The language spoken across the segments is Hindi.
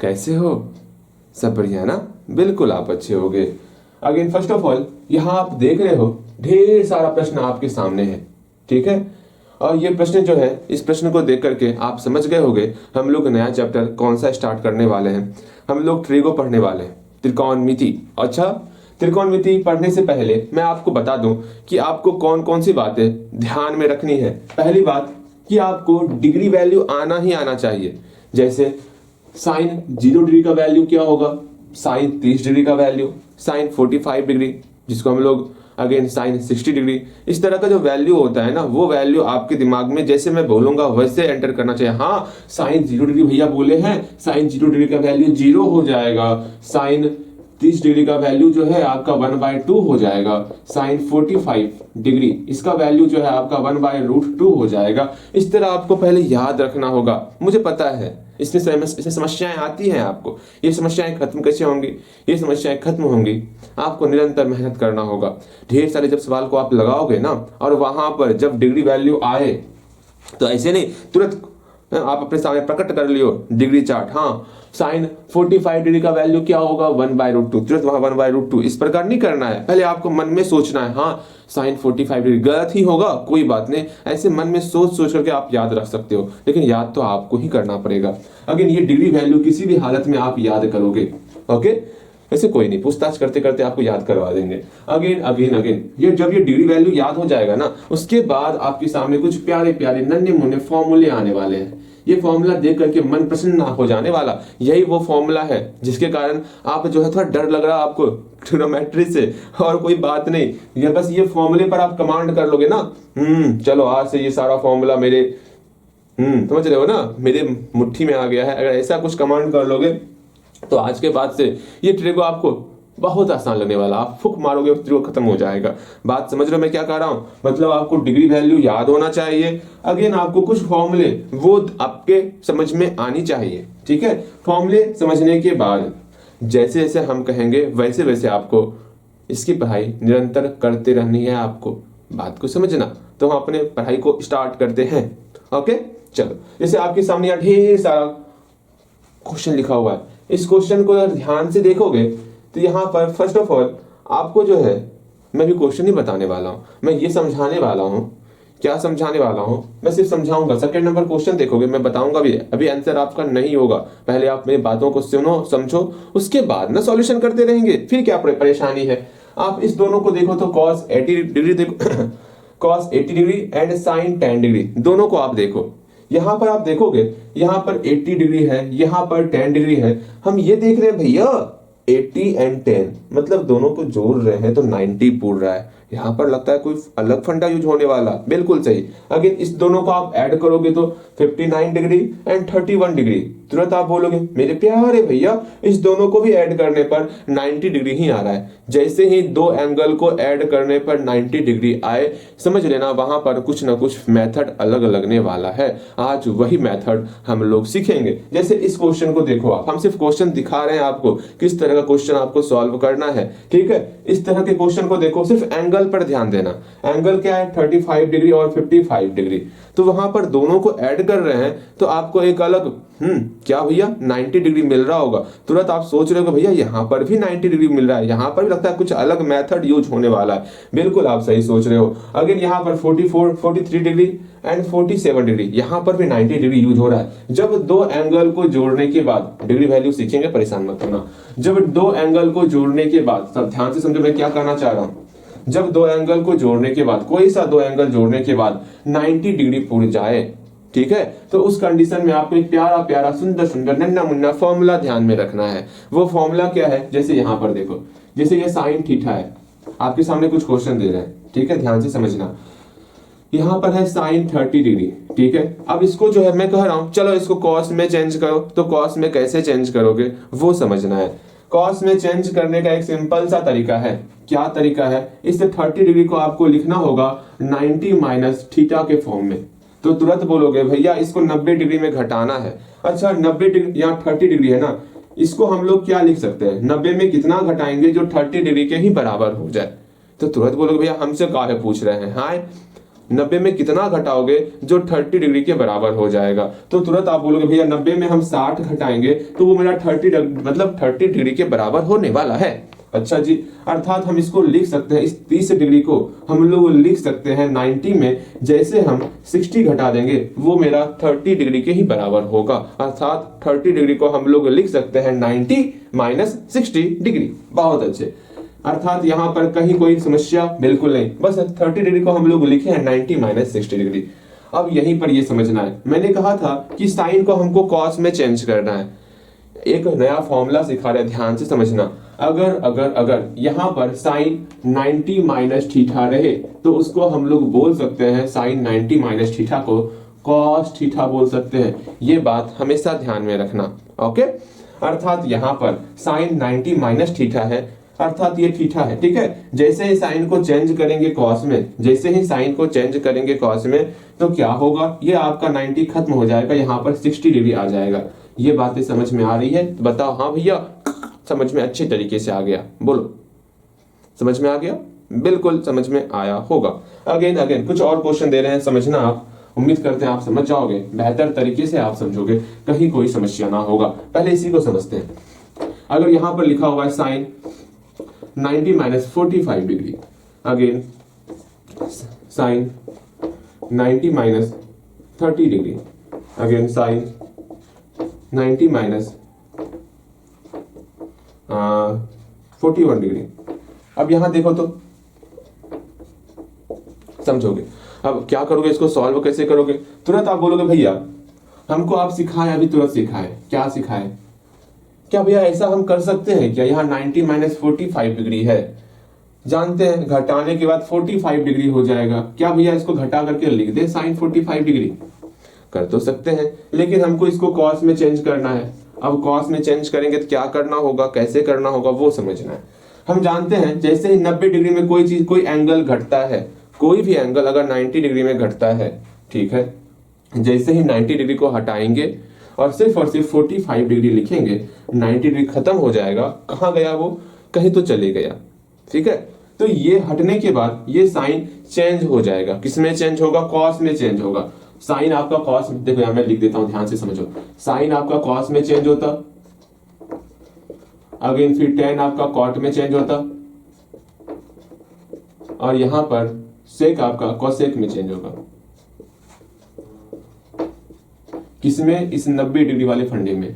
कैसे हो? सब बढ़िया ना? बिल्कुल आप अच्छे होगे। अगेन फर्स्ट ऑफ ऑल यहाँ आप देख रहे हो ढेर सारा प्रश्न आपके सामने है, ठीक है। और ये प्रश्न जो है, इस प्रश्न को देख करके आप समझ गए होंगे हम लोग नया चैप्टर कौन सा स्टार्ट करने वाले हैं। हम लोग ट्रिगो पढ़ने वाले हैं, त्रिकोणमिति। अच्छा, त्रिकोणमिति पढ़ने से पहले मैं आपको बता दूं कि आपको कौन कौन सी बातें ध्यान में रखनी है। पहली बात कि आपको डिग्री वैल्यू आना ही आना चाहिए। जैसे साइन 0 डिग्री का वैल्यू क्या होगा, साइन 30 डिग्री का वैल्यू, साइन 45 डिग्री जिसको हम लोग अगेन साइन 60 डिग्री, इस तरह का जो वैल्यू होता है ना, वो वैल्यू आपके दिमाग में जैसे मैं बोलूंगा वैसे एंटर करना चाहिए। हाँ, साइन 0 डिग्री भैया बोले हैं, साइन 0 डिग्री का वैल्यू 0 हो जाएगा। साइन 30 डिग्री का वैल्यू जो है आपका 1/2 हो जाएगा। साइन 45 डिग्री इसका वैल्यू जो है आपका 1/√2 हो जाएगा। इस तरह आपको पहले याद रखना होगा। मुझे पता है इसमें समस्याएं आती हैं आपको। ये समस्याएं खत्म कैसे होंगी? ये समस्याएं खत्म होंगी, आपको निरंतर मेहनत करना होगा। ढेर सारे जब सवाल को आप लगाओगे ना, और वहां पर जब डिग्री वैल्यू आए तो ऐसे नहीं तुरंत आप अपने सामने प्रकट कर लियो डिग्री चार्ट। हाँ, साइन 45 डिग्री का वैल्यू क्या होगा, 1/√2, तुरंत वहां 1/√2, इस प्रकार नहीं करना है। पहले आपको मन में सोचना है। हाँ, साइन 45 डिग्री गलत ही होगा, कोई बात नहीं, ऐसे मन में सोच सोच करके आप याद रख सकते हो, लेकिन याद तो आपको ही करना पड़ेगा। अगेन ये डिग्री वैल्यू किसी भी हालत में आप याद करोगे, ओके। ऐसे कोई नहीं, पूछताछ करते करते आपको याद करवा देंगे। अगेन अगेन अगेन ये जब ये डिग्री वैल्यू याद हो जाएगा ना, उसके बाद आपके सामने कुछ प्यारे प्यारे नन्हे मुन्ने फॉर्मूले आने वाले हैं। ये फॉर्मूला देख करके मन प्रसन्न हो जाने वाला, यही वो फॉर्मूला है जिसके कारण आप जो है थोड़ा डर लग रहा है आपको ट्रिग्नोमेट्री से, और कोई बात नहीं, ये बस ये फॉर्मूले पर आप कमांड कर लोगे ना, चलो आज से ये सारा फॉर्मूला मेरे समझ रहे हो ना, मेरे मुट्ठी में आ गया है। अगर ऐसा कुछ कमांड कर लोगे तो आज के बाद से ये ट्रिगो आपको बहुत आसान लगने वाला। आप फुक मारोगे ट्रिगो खत्म हो जाएगा। बात समझ रहे हो मैं क्या कह रहा हूं? मतलब आपको डिग्री वैल्यू याद होना चाहिए। अगेन आपको कुछ फॉर्मूले वो आपके समझ में आनी चाहिए, ठीक है। फॉर्मूले समझने के बाद जैसे जैसे हम कहेंगे वैसे वैसे आपको इसकी पढ़ाई निरंतर करते रहनी है। आपको बात को समझना, तो हम अपने पढ़ाई को स्टार्ट करते हैं, ओके। चलो, जैसे आपके सामने यहाँ ढेर सारा क्वेश्चन लिखा हुआ है। इस क्वेश्चन को अगर ध्यान से देखोगे तो यहाँ पर फर्स्ट ऑफ ऑल आपको जो है, मैं भी क्वेश्चन नहीं बताने वाला हूँ, मैं ये समझाने वाला हूँ। क्या समझाने वाला हूँ? मैं सिर्फ समझाऊंगा। सेकंड नंबर क्वेश्चन देखोगे, मैं बताऊंगा भी, अभी आंसर आपका नहीं होगा। पहले आप मेरी बातों को सुनो, समझो, उसके बाद ना सॉल्यूशन करते रहेंगे। फिर क्या परेशानी है? आप इस दोनों को देखो तो cos 80 डिग्री देखो cos 80 degree and sin 10 degree, दोनों को आप देखो। यहां पर आप देखोगे, यहां पर 80 डिग्री है, यहां पर 10 डिग्री है। हम ये देख रहे हैं भैया 80 एंड 10, मतलब दोनों को जोड़ रहे हैं तो 90 पूर रहा है। यहां पर लगता है कोई अलग फंडा यूज होने वाला, बिल्कुल सही। अगेन इस दोनों को आप ऐड करोगे तो 59 डिग्री एंड 31 डिग्री, तुरंत आप बोलोगे मेरे प्यारे भैया इस दोनों को भी ऐड करने पर 90 डिग्री ही आ रहा है। जैसे ही दो एंगल को ऐड करने पर 90 डिग्री आए, समझ लेना वहां पर कुछ ना कुछ मेथड अलग लगने वाला है। आज वही मेथड हम लोग सीखेंगे। जैसे इस क्वेश्चन को देखो आप, हम सिर्फ क्वेश्चन दिखा रहे हैं आपको किस तरह का क्वेश्चन आपको सॉल्व करना है, ठीक है। इस तरह के क्वेश्चन को देखो, सिर्फ एंगल पर ध्यान देना। एंगल क्या है? 35 डिग्री और 55 डिग्री। तो वहां पर दोनों को ऐड कर रहे हैं तो आपको एक अलग क्या भैया 90 डिग्री मिल रहा होगा। तुरंत आप सोच रहे हो भैया यहाँ पर भी 90 डिग्री मिल रहा है, यहाँ पर भी लगता है कुछ अलग मेथड यूज होने वाला है। बिल्कुल आप सही सोच रहे हो। अगेन यहाँ पर 43 डिग्री एंड 47 डिग्री, यहाँ पर भी 90 डिग्री यूज हो रहा है। जब दो एंगल को जोड़ने के बाद, डिग्री वैल्यू सीखेंगे, परेशान मत होना। जब दो एंगल को जोड़ने के बाद, सब ध्यान से समझो मैं क्या कहना चाह रहा हूँ। जब दो एंगल को जोड़ने के बाद, कोई सा दो एंगल जोड़ने के बाद 90 डिग्री पूर जाए, ठीक है, तो उस कंडीशन में आपको एक प्यारा प्यारा सुंदर सुंदर नन्ना मुन्ना फॉर्मूला ध्यान में रखना है। वो फॉर्मूला क्या है? जैसे यहाँ पर देखो, जैसे ये साइन थीटा है, आपके सामने कुछ क्वेश्चन दे रहे हैं, ठीक है, ध्यान से समझना। यहाँ पर है साइन 30 डिग्री, ठीक है। अब इसको जो है मैं कह रहा हूं चलो इसको कॉस में चेंज करो, तो कॉस में कैसे चेंज करोगे वो समझना है। कॉस में चेंज करने का एक सिंपल सा तरीका है। क्या तरीका है? इस 30 डिग्री को आपको लिखना होगा 90 माइनस थीटा के फॉर्म में। तो तुरंत बोलोगे भैया इसको 90 डिग्री में घटाना है। अच्छा 90 डिग्री, यहाँ 30 डिग्री है ना, इसको हम लोग क्या लिख सकते हैं? 90 में कितना घटाएंगे जो 30 डिग्री के ही बराबर हो जाए। तो तुरंत बोलोगे भैया हमसे काहे पूछ रहे हैं? हाँ 90 में कितना घटाओगे जो 30 डिग्री के बराबर हो जाएगा। तो तुरंत आप बोलोगे भैया 90 में हम 60 घटाएंगे तो वो मेरा 30 डिग्री के बराबर होने वाला है। अच्छा जी, अर्थात हम इसको लिख सकते हैं, इस 30 डिग्री को हम लोग लिख सकते हैं 90 में जैसे हम 60 घटा देंगे वो मेरा 30 डिग्री के ही बराबर होगा। अर्थात 30 डिग्री को हम लोग लिख सकते हैं 90 माइनस 60 डिग्री। बहुत अच्छे, अर्थात यहाँ पर कहीं कोई समस्या बिल्कुल नहीं, बस 30 डिग्री को हम लोग लिखे हैं 90 माइनस 60 डिग्री। अब यहीं पर ये समझना है, मैंने कहा था कि साइन को हमको कॉस में चेंज करना है। एक नया फॉर्मूला सिखा रहे, ध्यान से समझना। अगर अगर अगर यहाँ पर साइन 90 माइनस थीटा रहे तो उसको हम लोग बोल सकते हैं, साइन 90 माइनस थीटा को कॉस थीटा बोल सकते हैं। ये बात हमेशा ध्यान में रखना, ओके। अर्थात यहाँ पर साइन 90 माइनस थीटा है, अर्थात ये थीटा है, ठीक है। जैसे ही साइन को चेंज करेंगे कॉस में, जैसे ही साइन को चेंज करेंगे कॉस में, तो क्या होगा, ये आपका 90 खत्म हो जाएगा, यहाँ पर 60 डिग्री आ जाएगा। ये बातें समझ में आ रही है? बताओ हाँ भैया, समझ में अच्छे तरीके से आ गया, बोलो समझ में आ गया? बिल्कुल समझ में आया होगा। अगेन अगेन कुछ और क्वेश्चन दे रहे हैं, समझना आप। उम्मीद करते हैं आप समझ जाओगे, बेहतर तरीके से आप समझोगे, कहीं कोई समस्या ना होगा। पहले इसी को समझते हैं। अगर यहां पर लिखा हुआ है sine 90 minus 45 degree, again sine 90 minus 30 degree, again sine 90 minus 41 degree. अब यहां देखो तो समझोगे। अब क्या करोगे, इसको सॉल्व कैसे करोगे? तुरंत आप बोलोगे भैया हमको आप सिखाए, अभी तुरंत सिखाए। क्या सिखाए? क्या भैया ऐसा हम कर सकते हैं क्या? यहाँ 90 माइनस 45 डिग्री है, जानते हैं घटाने के बाद 45 डिग्री हो जाएगा। क्या भैया इसको घटा करके लिख दे साइन 45 डिग्री? कर तो सकते हैं, लेकिन हमको इसको कॉस में चेंज करना है। अब कॉस में चेंज करेंगे तो क्या करना होगा, कैसे करना होगा, वो समझना है। हम जानते हैं जैसे ही 90 डिग्री में कोई चीज, कोई एंगल घटता है, कोई भी एंगल अगर 90 डिग्री में घटता है, ठीक है, जैसे ही 90 डिग्री को हटाएंगे और सिर्फ 45 डिग्री लिखेंगे, 90 डिग्री खत्म हो जाएगा। कहाँ गया वो? कहीं तो चले गया, ठीक है। तो ये हटने के बाद ये साइन चेंज हो जाएगा। किसमें चेंज होगा? कॉस में चेंज होगा। साइन आपका कॉस, देखो यहां मैं लिख देता हूं, ध्यान से समझो। साइन आपका कॉस में चेंज होता, अगेन फिर टेन आपका कॉट में चेंज होता, और यहां पर सेक आपका कोसेक में चेंज होगा। किसमें? इस 90 डिग्री वाले फंडे में,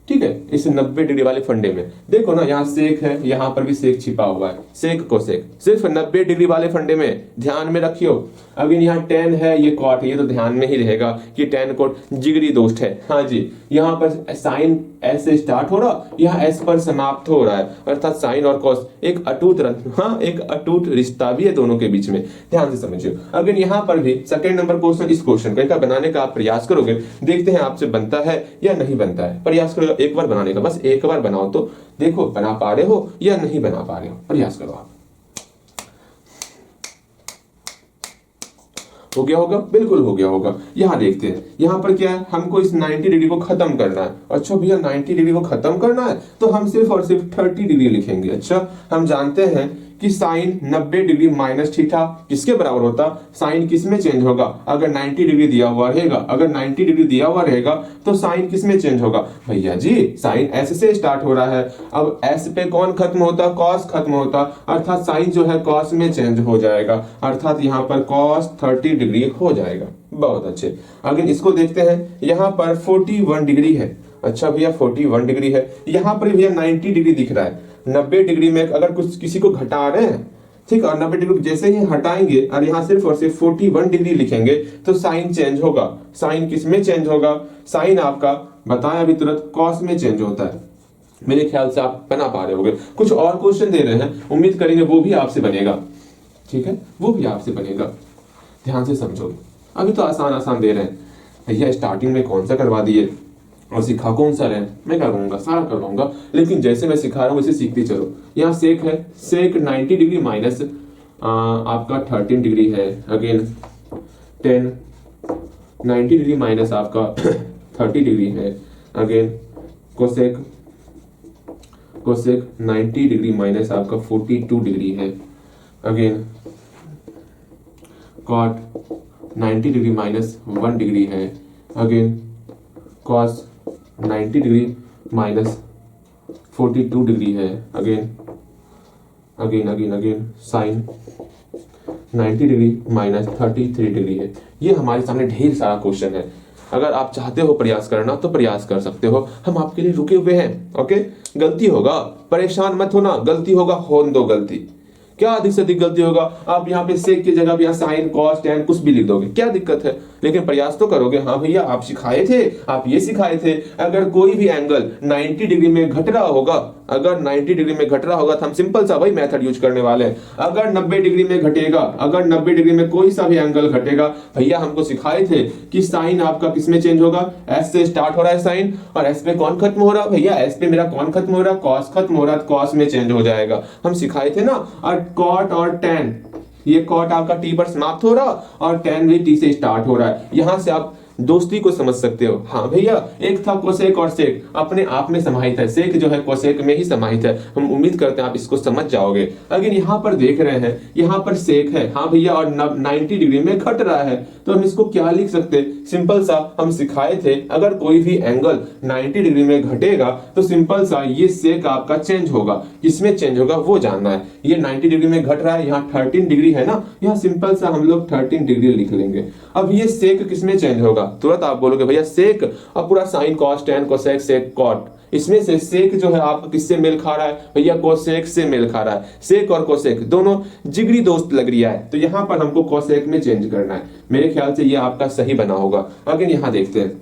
ठीक है, इस 90 डिग्री वाले फंडे में। देखो ना, यहाँ सेक है, यहाँ पर भी सेक छिपा हुआ है, सेक कोसेक, सिर्फ 90 डिग्री वाले फंडे में, ध्यान में रखियो। अगर यहाँ टेन है, ये कॉट, ये तो ध्यान में ही रहेगा कि टेन कॉट जिगरी दोस्त है। हाँ जी, यहाँ पर साइन एस से स्टार्ट हो रहा, यहाँ एस पर समाप्त हो रहा है, अर्थात साइन और कॉस एक अटूट, हाँ एक अटूट रिश्ता भी है दोनों के बीच में, ध्यान से समझियो। अगर यहाँ पर भी सेकंड नंबर क्वेश्चन, इस क्वेश्चन का बनाने का आप प्रयास करोगे, देखते हैं आपसे बनता है या नहीं बनता है। प्रयास करो एक बार बनाने का, बस एक बार बनाओ तो देखो बना पा रहे हो या नहीं बना पा रहे हो, प्रयास करो आप। हो गया होगा? बिल्कुल हो गया होगा। यहाँ देखते हैं, यहाँ पर क्या है, हमको इस 90 डिग्री को खत्म करना है। अच्छा भैया 90 डिग्री को खत्म करना है तो हम सिर्फ और सिर्फ 30 डिग्री लिखेंगे। अच्छा, हम जानते हैं कि साइन 90 डिग्री माइनस थीटा किसके बराबर होता? साइन किस में चेंज होगा? अगर 90 डिग्री दिया हुआ रहेगा, अगर 90 डिग्री दिया हुआ रहेगा तो साइन किस में चेंज होगा? भैया जी साइन एस से स्टार्ट हो रहा है, अब एस पे कौन खत्म होता? कॉस खत्म होता, अर्थात साइन जो है कॉस में चेंज हो जाएगा, अर्थात यहाँ पर कॉस 30 डिग्री हो जाएगा। बहुत अच्छे। अगर इसको देखते हैं, यहाँ पर 41 डिग्री है। अच्छा भैया 41 डिग्री है, यहाँ पर भैया 90 डिग्री दिख रहा है। 90 डिग्री में अगर कुछ किसी को घटा रहे हैं, ठीक, और 90 डिग्री जैसे ही हटाएंगे और यहाँ सिर्फ और सिर्फ 41 डिग्री लिखेंगे तो साइन चेंज होगा। साइन किस में चेंज होगा? साइन आपका बताया अभी तुरंत कॉस में चेंज होता है। मेरे ख्याल से आप बना पा रहे होंगे। कुछ और क्वेश्चन दे रहे हैं, उम्मीद करेंगे वो भी आपसे बनेगा, ठीक है, वो भी आपसे बनेगा, ध्यान से समझोगे। अभी तो आसान आसान दे रहे हैं भैया, स्टार्टिंग में कौन सा करवा दिए और सिखा कौन सा रहे? मैं करूंगा, सारा करवाऊंगा, लेकिन जैसे मैं सिखा रहा हूँ वैसे सीखते चलो। यहाँ सेक है, सेक 90 डिग्री माइनस आपका 13 डिग्री है, अगेन 10 90 डिग्री माइनस आपका 30 डिग्री है, again cosec, cosec 90 degree minus आपका 42 डिग्री है, again cot 90 degree minus 1 degree है। Again cos 90 degree minus 42 degree है। Again again again again sine 90 degree minus 33 degree है। ये हमारे सामने ढेर सारा क्वेश्चन है। अगर आप चाहते हो प्रयास करना तो प्रयास कर सकते हो, हम आपके लिए रुके हुए हैं। ओके, गलती होगा, परेशान मत होना, गलती होगा, होने दो गलती। क्या अधिक से अधिक गलती होगा, आप यहाँ पे सेक की जगह यहाँ साइन कॉस टैन कुछ भी लिख दोगे, क्या दिक्कत है, लेकिन प्रयास तो करोगे। हाँ भैया आप सिखाए थे, आप ये सिखाए थे, अगर कोई भी एंगल 90 डिग्री में घट रहा होगा, अगर 90 डिग्री में घट रहा होगा तो हम सिंपल सा वही मेथड यूज करने वाले हैं। अगर 90 डिग्री में घटेगा, अगर 90 डिग्री में कोई सा भी एंगल घटेगा, भैया हमको सिखाए थे कि साइन आपका किस में चेंज होगा, एस से स्टार्ट हो रहा है साइन, और एस पे कौन खत्म हो रहा है, भैया एस पे मेरा कौन खत्म हो रहा है, कॉस खत्म हो रहा है, कॉस में चेंज हो जाएगा, हम सिखाए थे ना। और कॉट और टैन, ये कॉट आपका टी पर समाप्त हो रहा और टैन भी टी से स्टार्ट हो रहा है, यहां से आप दोस्ती को समझ सकते हो। हाँ भैया, एक था कोसेक और सेक, अपने आप में समाहित है, सेक जो है कोसेक में ही समाहित है, हम उम्मीद करते हैं आप इसको समझ जाओगे। अगर यहाँ पर देख रहे हैं, यहाँ पर सेक है, हाँ भैया, और 90 डिग्री में घट रहा है, तो हम इसको क्या लिख सकते, सिंपल सा हम सिखाए थे, अगर कोई भी एंगल 90 डिग्री में घटेगा तो सिंपल सा ये सेक आपका चेंज होगा, किसमें चेंज होगा वो जानना है। ये 90 डिग्री में घट रहा है, यहाँ 13 डिग्री है ना, यहाँ सिंपल सा हम लोग 13 डिग्री लिख लेंगे। अब ये सेक किसमें चेंज होगा, तुरंत आप बोलोगे भैया सेक, अब पूरा sine cos tan cosec sec cot, इसमें से सेक जो है आपका किससे मेल खा रहा है, भैया कोसेक से मेल खा रहा है। सेक और कोसेक दोनों जिगरी दोस्त लग रही है, तो यहां पर हमको कोसेक में चेंज करना है। मेरे ख्याल से ये आपका सही बना होगा। अगर यहां देखते हैं,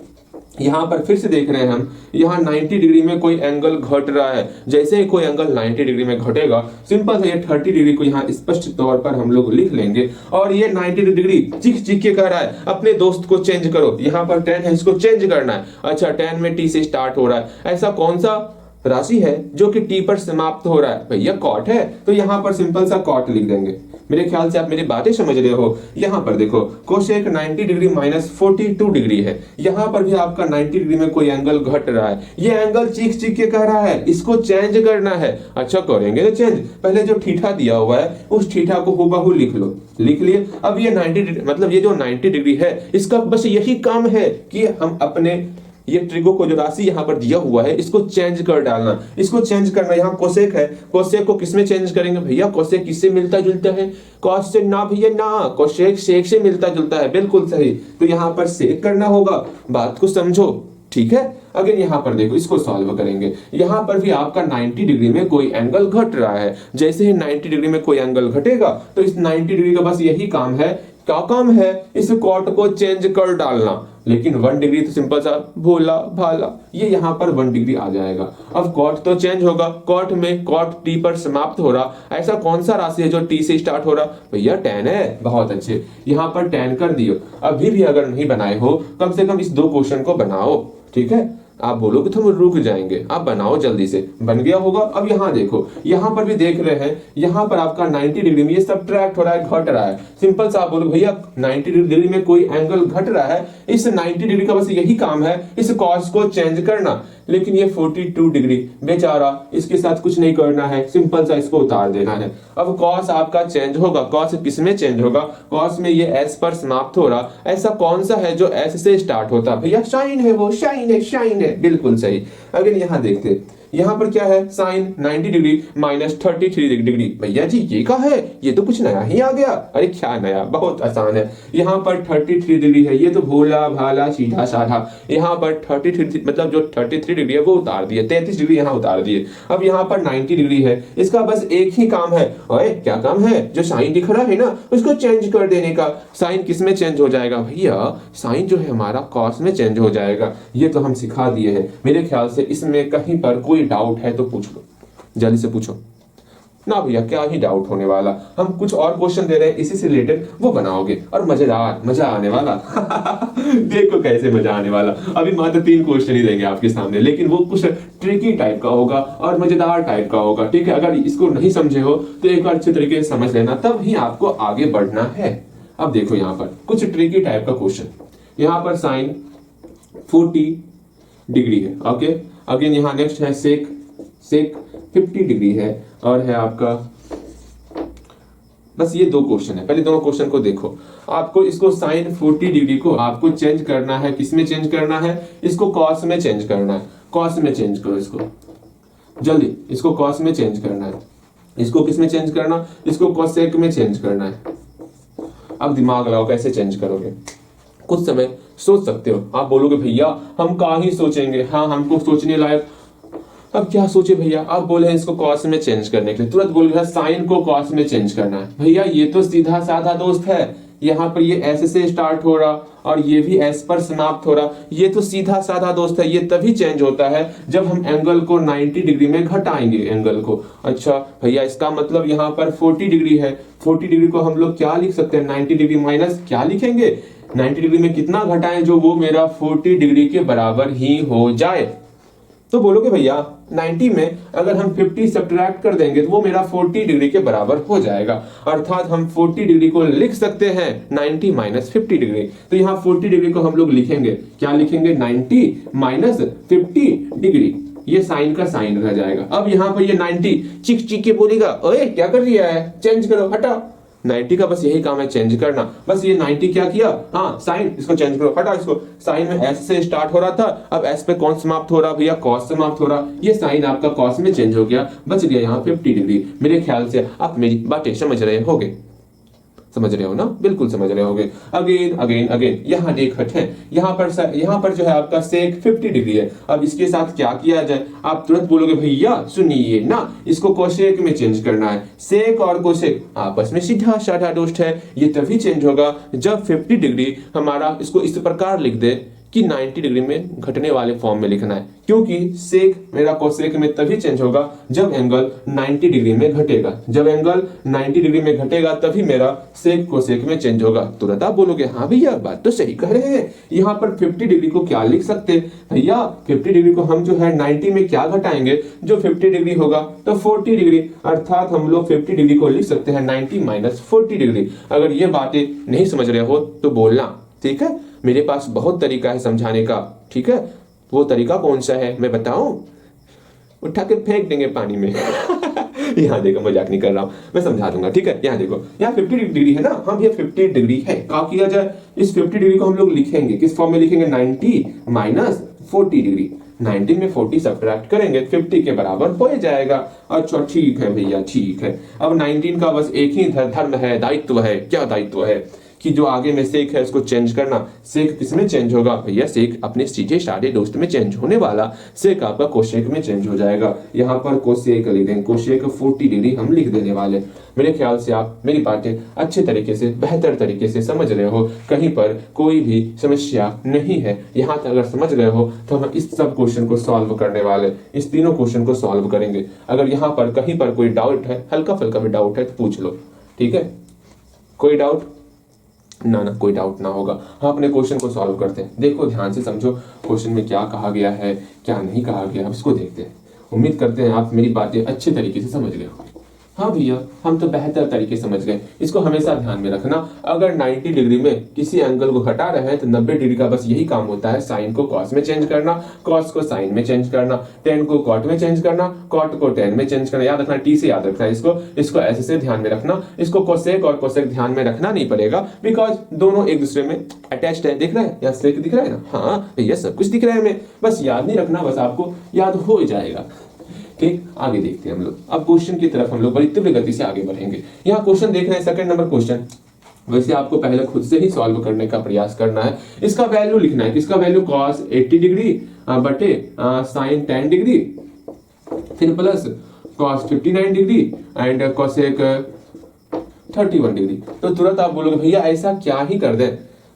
यहां पर फिर से देख रहे हैं हम, यहाँ 90 डिग्री में कोई एंगल घट रहा है, जैसे ही कोई एंगल 90 डिग्री में घटेगा, सिंपल से ये 30 डिग्री को यहाँ स्पष्ट तौर पर हम लोग लिख लेंगे। और ये 90 डिग्री चीख चीख के कह रहा है अपने दोस्त को चेंज करो, यहाँ पर टैन है, इसको चेंज करना है। अच्छा, टैन में टी से स्टार्ट हो रहा है, ऐसा कौन सा राशि है जो कि टी पर समाप्त हो रहा है, भैया कॉट है, तो यहाँ पर सिंपल सा कॉट लिख देंगे। मेरे ख्याल से आप मेरी बातें समझ रहे हो। यहाँ पर देखो कोसेक 90 डिग्री माइनस 42 डिग्री है, यहाँ पर भी आपका 90 डिग्री में कोई एंगल घट रहा है, ये एंगल चीख चीख के कह रहा है इसको चेंज करना है। अच्छा, करेंगे तो चेंज, पहले जो थीटा दिया हुआ है उस थीटा को हुबहू लिख लो, लिख लिए। अब ये 90 डिग्री, मतलब ये जो 90 डिग्री है, इसका बस यही काम है कि हम अपने ये ट्रिगो को जो राशि यहाँ पर दिया हुआ है इसको चेंज कर डालना, इसको चेंज करना। यहाँ कोसेक है, कोसेक को किसमें चेंज करेंगे, भैया कोसेक किससे मिलता जुलता है, कॉस से ना भैया ना, कोसेक सेक से मिलता जुलता है, बिल्कुल सही। तो यहाँ पर सेक करना होगा, बात को समझो, ठीक है। अगर यहाँ पर देखो, इसको सॉल्व करेंगे, यहाँ पर भी आपका 90 डिग्री में कोई एंगल घट रहा है, जैसे ही 90 डिग्री में कोई एंगल घटेगा तो इस 90 डिग्री का बस यही काम है, क्या काम है, इस कॉट को चेंज कर डालना। लेकिन 1 डिग्री तो सिंपल सा भोला भाला, ये यहाँ पर 1 डिग्री आ जाएगा। अब कॉट तो चेंज होगा, कॉट में कॉट टी पर समाप्त हो रहा, ऐसा कौन सा राशि है जो टी से स्टार्ट हो रहा, भैया टैन है, बहुत अच्छे, यहाँ पर टैन कर दियो। अभी भी अगर नहीं बनाए हो, कम से कम इस 2 क्वेश्चन को बनाओ, ठीक है। आप बोलोगे तो हम रुक जाएंगे, आप बनाओ जल्दी से, बन गया होगा। अब यहाँ देखो, यहाँ पर भी देख रहे हैं, यहाँ पर आपका 90 डिग्री में ये सब्ट्रैक्ट हो रहा है, घट रहा है। सिंपल सा आप बोलो भैया 90 डिग्री में कोई एंगल घट रहा है, इस 90 डिग्री का बस यही काम है, इस कॉस को चेंज करना। लेकिन ये 42 डिग्री बेचारा, इसके साथ कुछ नहीं करना है, सिंपल सा इसको उतार देना है। अब कॉस आपका चेंज होगा, कॉस किस में चेंज होगा, कॉस में ये एस पर समाप्त हो रहा, ऐसा कौन सा है जो एस से स्टार्ट होता, भैया साइन है, वो साइन है, साइन है, बिल्कुल सही। अगर यहाँ देखते, यहाँ पर क्या है, साइन 90 डिग्री माइनस 33 डिग्री, भैया जी ये का है, ये तो कुछ नया ही आ गया। अरे क्या नया, बहुत आसान है। यहाँ पर 33 डिग्री है, ये तो भोला भाला सीधा साधा, यहाँ पर 33 मतलब जो 33 डिग्री है वो उतार दिए, 33 डिग्री यहाँ उतार दिए। अब यहाँ पर 90 डिग्री है, इसका बस एक ही काम है, ओए क्या काम है, जो साइन दिख रहा है ना उसको चेंज कर देने का। साइन किस में चेंज हो जाएगा, भैया साइन जो है हमारा कॉस में चेंज हो जाएगा। ये तो हम सिखा दिए हैं। मेरे ख्याल से इसमें कहीं पर कोई डाउट है तो पूछ लो, जल्दी से पूछो ना भैया, क्या ही डाउट होने वाला। हम कुछ और क्वेश्चन दे रहे हैं इसी से रिलेटेड, वो बनाओगे और मजेदार, मजा आने वाला। देखो कैसे मजा आने वाला। अभी मात्र 3 क्वेश्चन ही देंगे आपके सामने, लेकिन वो कुछ ट्रिकी टाइप का होगा और मजेदार टाइप का होगा, ठीक है। अगर इसको नहीं समझे हो तो एक बार अच्छे तरीके से समझ लेना, तब ही आपको आगे बढ़ना है। अब देखो यहाँ पर कुछ ट्रिकी टाइप का क्वेश्चन, यहाँ पर साइन 40 डिग्री है, ओके। अगेन यहाँ नेक्स्ट है सेक 50 डिग्री है, और है आपका बस ये दो क्वेश्चन है, पहले दोनों क्वेश्चन को देखो। आपको इसको साइन 40 डिग्री को आपको चेंज करना है, किसमें चेंज करना है, इसको कॉस में चेंज करना है। कॉस में चेंज करो इसको, जल्दी इसको कॉस में चेंज करना है। इसको किस में चेंज करना, इसको कोसेक में चेंज करना है। अब दिमाग लगाओ कैसे चेंज करोगे। कुछ समय सोच सकते हो, आप बोलोगे भैया हम कहाँ ही सोचेंगे, हाँ हमको सोचने लायक, अब क्या सोचे भैया। आप बोले हैं इसको कॉस में चेंज करने के लिए, तुरंत बोल साइन को कॉस में चेंज करना है। भैया ये तो सीधा साधा दोस्त है, यहाँ पर ये एस से स्टार्ट हो रहा और ये भी एस पर समाप्त हो रहा, ये तो सीधा साधा दोस्त है। ये तभी चेंज होता है जब हम एंगल को 90 डिग्री में घटाएंगे एंगल को। अच्छा भैया इसका मतलब यहाँ पर 40 डिग्री है, 40 डिग्री को हम लोग क्या लिख सकते हैं, 90 डिग्री माइनस क्या लिखेंगे, 90 डिग्री में कितना घटाएं जो वो मेरा 40 डिग्री के बराबर ही हो जाए। तो बोलोगे भैया 90 में अगर हम 50 सब्ट्रैक्ट कर देंगे तो वो मेरा 40 डिग्री के बराबर हो जाएगा, अर्थात हम 40 डिग्री को लिख सकते हैं 90 माइनस 50 डिग्री। तो यहाँ 40 डिग्री को हम लोग लिखेंगे, क्या लिखेंगे, 90 माइनस 50 डिग्री। ये साइन का साइन रह जाएगा। अब यहाँ पर ये 90 चीख चीख के बोलेगा ओए क्या कर दिया है, चेंज करो, हटा। 90 का बस यही काम है, चेंज करना। बस ये 90 क्या किया, हाँ साइन, इसको चेंज करो, हटा इसको। साइन में एस से स्टार्ट हो रहा था, अब एस पे कौन समाप्त हो रहा भैया, कॉस समाप्त हो रहा। ये साइन आपका कॉस में चेंज हो गया, बच गया यहाँ 50 डिग्री। मेरे ख्याल से आप मेरी बातें समझ रहे होगे, समझ रहे हो ना, बिल्कुल समझ रहे होगे। अगेन अगेन अगेन यहाँ देखते हैं, यहाँ पर जो है आपका सेक 50 डिग्री है। अब इसके साथ क्या किया जाए, आप तुरंत बोलोगे भैया सुनिए ना, इसको कोसेक में चेंज करना है। सेक और कोसेक आपस में सीधा साधा दोस्त है, ये तभी चेंज होगा जब 50 डिग्री हमारा, इसको इस प्रकार लिख दे कि 90 डिग्री में घटने वाले फॉर्म में लिखना है, क्योंकि सेक मेरा कोसेक में तभी चेंज होगा जब एंगल 90 डिग्री में घटेगा। जब एंगल 90 डिग्री में घटेगा तभी मेरा सेक कोसेक में चेंज होगा। तुरंत आप बोलोगे हाँ भैया बात तो सही कह रहे हैं, यहाँ पर 50 डिग्री को क्या लिख सकते भैया, 50 डिग्री को हम जो है 90 में क्या घटाएंगे, जो 50 डिग्री होगा तो 40 डिग्री, अर्थात हम लोग 50 डिग्री को लिख सकते हैं 90 माइनस 40 डिग्री। अगर ये बातें नहीं समझ रहे हो तो बोलना, ठीक है। मेरे पास बहुत तरीका है समझाने का, ठीक है। वो तरीका कौन सा है मैं बताऊं, उठा के फेंक देंगे पानी में यहाँ देखो मजाक नहीं कर रहा हूं, मैं समझा दूंगा, ठीक है। यहाँ देखो, यहाँ 50 डिग्री है ना, हाँ भैया 50 डिग्री है। क्या किया जाए, इस 50 डिग्री को हम लोग लिखेंगे किस फॉर्म में लिखेंगे, 90 माइनस 40 डिग्री। 90 में 40 सब्ट्रैक्ट करेंगे 50 के बराबर हो जाएगा। अच्छा ठीक है भैया ठीक है। अब 19 का बस एक ही धर्म है, दायित्व है। क्या दायित्व है कि जो आगे में सेक है उसको चेंज करना। सेक किसमें चेंज होगा भैया, सेक अपने सीधे साधे दोस्त में चेंज होने वाला, सेक आपका कोसेक में चेंज हो जाएगा। यहाँ पर कोसेक लिख देंगे, कोसेक 40 डिग्री हम लिख देने वाले। मेरे ख्याल से आप मेरी बातें अच्छे तरीके से, बेहतर तरीके से समझ रहे हो, कहीं पर कोई भी समस्या नहीं है। यहाँ तक अगर समझ गए हो तो हम इस सब क्वेश्चन को सॉल्व करने वाले, इस तीनों क्वेश्चन को सॉल्व करेंगे। अगर यहाँ पर कहीं पर कोई डाउट है, हल्का फुल्का भी डाउट है तो पूछ लो, ठीक है। कोई डाउट ना, कोई डाउट ना होगा। हम अपने क्वेश्चन को सॉल्व करते हैं। देखो ध्यान से समझो क्वेश्चन में क्या कहा गया है, क्या नहीं कहा गया, इसको देखते हैं। उम्मीद करते हैं आप मेरी बातें अच्छे तरीके से समझ गए हो। हाँ भैया हम तो बेहतर तरीके से समझ गए। इसको हमेशा ध्यान में रखना, अगर 90 डिग्री में किसी एंगल को घटा रहे हैं तो 90 डिग्री का बस यही काम होता है, साइन को कॉस में चेंज करना, कॉस को साइन में चेंज करना, टेन को कॉट में चेंज करना, कॉट को टेन में चेंज करना। याद रखना, टी से याद रखना इसको ऐसे से ध्यान में रखना। इसको कोसेक और कोसेक ध्यान में रखना नहीं पड़ेगा, बिकॉज दोनों एक दूसरे में अटैच्ड है। दिख रहा है या सेक दिख रहा है ना, हाँ भैया सब कुछ दिख रहा है हमें, बस याद नहीं रखना, बस आपको याद हो जाएगा। ठीक, आगे देखते हैं हम लोग। अब क्वेश्चन की तरफ हम लोग बड़ी तीव्र गति से आगे बढ़ेंगे। यहाँ क्वेश्चन देख रहे हैं, सेकंड नंबर क्वेश्चन। वैसे आपको पहले खुद से ही सॉल्व करने का प्रयास करना है। इसका वैल्यू लिखना है, किसका वैल्यू, cos 80 डिग्री बटे sin 10 डिग्री, फिर plus cos 59 degree and cosec 31 degree. तो तुरंत आप बोलोगे भैया ऐसा क्या ही कर दें,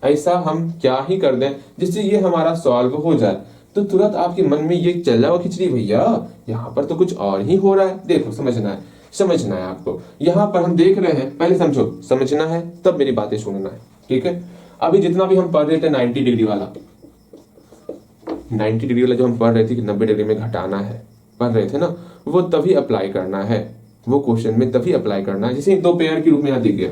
ऐसा हम क्या ही कर दें जिससे ये हमारा सॉल्व हो जाए। तो तुरंत आपके मन में ये चल रहा हो खिचड़ी भैया यहाँ पर तो कुछ और ही हो रहा है। देखो समझना है आपको। यहाँ पर हम देख रहे हैं, पहले समझो, समझना है तब मेरी बातें सुनना है, ठीक है। अभी जितना भी हम पढ़ रहे थे 90 डिग्री वाला, 90 डिग्री वाला जो हम पढ़ रहे थे कि 90 डिग्री में घटाना है, पढ़ रहे थे ना, वो तभी अप्लाई करना है, वो क्वेश्चन में तभी अप्लाई करना है। जैसे 2 पेयर के रूप में यहाँ दिख गया,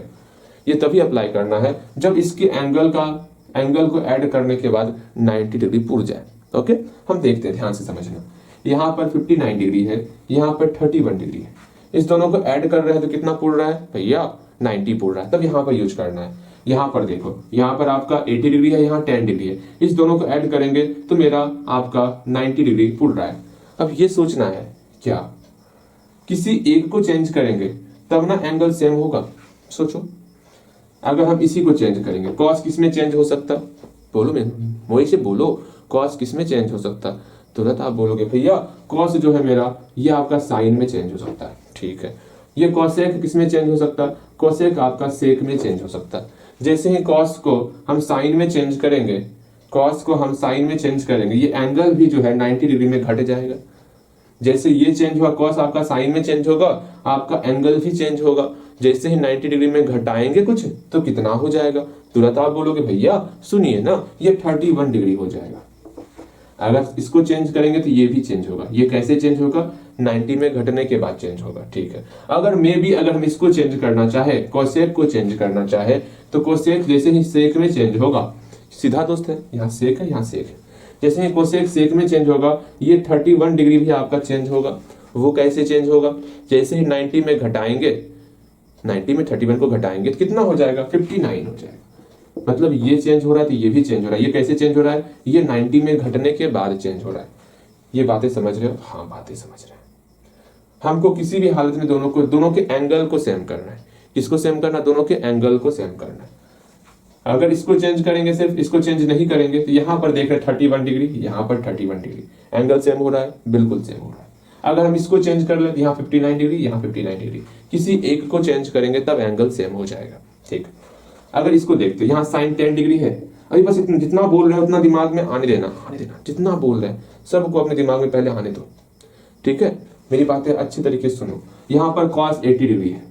ये तभी अप्लाई करना है जब इसके एंगल को ऐड करने के बाद 90 डिग्री पूर जाए। ओके, हम देखते हैं, ध्यान से समझना। यहाँ पर 59 डिग्री है, यहाँ पर 31 डिग्री है। इस दोनों को ऐड कर रहे हैं तो कितना पूर रहा है भैया, 90 बोल रहा है, तब यहाँ पर यूज करना है। यहाँ पर देखो, यहाँ पर आपका 80 डिग्री है, यहाँ 10 डिग्री है, इस दोनों को ऐड करेंगे तो मेरा आपका 90 डिग्री पुल रहा है। अब ये सोचना है क्या किसी एक को चेंज करेंगे तब ना एंगल सेम होगा। सोचो, अगर हम इसी को चेंज करेंगे, कॉस किस में चेंज हो सकता, बोलो वही से बोलो, कॉस किस में चेंज हो सकता, तुरंत आप बोलोगे भैया कॉस जो है मेरा ये आपका साइन में चेंज हो सकता है, ठीक है। ये कॉसेक किस में चेंज हो सकता, कॉसेक आपका सेक में चेंज हो सकता। जैसे ही कॉस को हम साइन में चेंज करेंगे, कॉस को हम साइन में चेंज करेंगे, ये एंगल भी जो है 90 डिग्री में घट जाएगा। जैसे ये चेंज हुआ, कॉस आपका साइन में चेंज होगा, आपका एंगल भी चेंज होगा। जैसे ही 90 डिग्री में घटाएंगे कुछ तो कितना हो जाएगा, तुरंत आप बोलोगे भैया सुनिए ना ये 31 डिग्री हो जाएगा। अगर इसको चेंज करेंगे तो ये भी चेंज होगा। ये कैसे चेंज होगा, 90 में घटने के बाद चेंज होगा, ठीक है। अगर अगर हम इसको चेंज करना चाहे, कोसेक को चेंज करना चाहे, तो कोसेक जैसे ही सेक में चेंज होगा, सीधा दोस्त है, यहाँ सेक है यहाँ सेक है, जैसे ही कोसेक सेक में चेंज होगा ये 31 डिग्री भी आपका चेंज होगा। वो कैसे चेंज होगा, जैसे ही 90 में घटाएंगे, 90 में 31 को घटाएंगे तो कितना हो जाएगा, 59 हो जाएगा। मतलब ये चेंज हो रहा है तो ये भी चेंज हो रहा है। ये कैसे चेंज हो रहा है, ये 90 में घटने के बाद चेंज हो रहा है। ये बातें समझ रहे हो, हाँ बातें समझ रहे हैं। हमको किसी भी हालत में दोनों के एंगल को सेम करना है। किसको सेम करना, दोनों के एंगल को सेम करना है। अगर इसको चेंज करेंगे, सिर्फ इसको चेंज नहीं करेंगे, तो यहाँ पर देख रहे 31 डिग्री, यहाँ पर 31 डिग्री, एंगल सेम हो रहा है, बिल्कुल सेम हो रहा है। अगर हम इसको चेंज कर लेते, यहाँ 59 डिग्री, यहाँ 59 डिग्री, किसी एक को चेंज करेंगे तब एंगल सेम हो जाएगा, ठीक। अगर इसको देखते, यहाँ साइन 10 डिग्री है, अभी बस जितना बोल रहे हैं उतना दिमाग में आने देना, जितना बोल रहे हैं सबको अपने दिमाग में पहले आने दो, ठीक है। मेरी बातें अच्छी तरीके से सुनो। यहाँ पर कॉस 80 डिग्री है,